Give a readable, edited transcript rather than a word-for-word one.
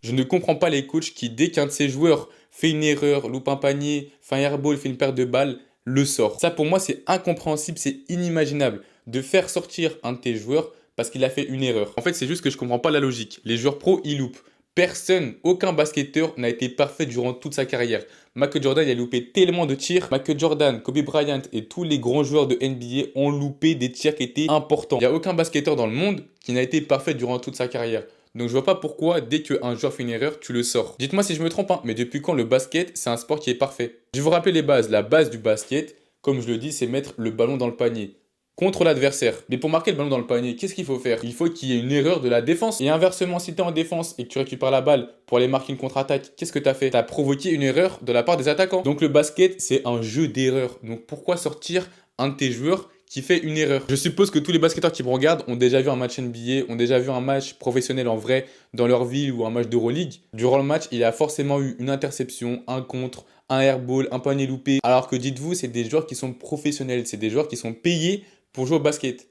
Je ne comprends pas les coachs qui, dès qu'un de ses joueurs fait une erreur, loupe un panier, fait un airball, fait une perte de balles, le sort. Ça, pour moi, c'est incompréhensible, c'est inimaginable de faire sortir un de tes joueurs parce qu'il a fait une erreur. En fait, c'est juste que je comprends pas la logique. Les joueurs pros, ils loupent. Personne, aucun basketteur n'a été parfait durant toute sa carrière. Michael Jordan, il a loupé tellement de tirs. Michael Jordan, Kobe Bryant et tous les grands joueurs de NBA ont loupé des tirs qui étaient importants. Il n'y a aucun basketteur dans le monde qui n'a été parfait durant toute sa carrière. Donc je vois pas pourquoi dès qu'un joueur fait une erreur, tu le sors. Dites-moi si je me trompe, hein, mais depuis quand le basket, c'est un sport qui est parfait? Je vais vous rappeler les bases. La base du basket, comme je le dis, c'est mettre le ballon dans le panier contre l'adversaire. Mais pour marquer le ballon dans le panier, qu'est-ce qu'il faut faire? Il faut qu'il y ait une erreur de la défense. Et inversement, si tu es en défense et que tu récupères la balle pour aller marquer une contre-attaque, qu'est-ce que tu as fait? Tu as provoqué une erreur de la part des attaquants. Donc le basket, c'est un jeu d'erreurs. Donc pourquoi sortir un de tes joueurs qui fait une erreur? Je suppose que tous les basketteurs qui me regardent ont déjà vu un match NBA, ont déjà vu un match professionnel en vrai dans leur ville ou un match d'Euroleague. Durant le match, il a forcément eu une interception, un contre, un airball, un panier loupé. Alors que dites-vous, c'est des joueurs qui sont professionnels, c'est des joueurs qui sont payés pour jouer au basket.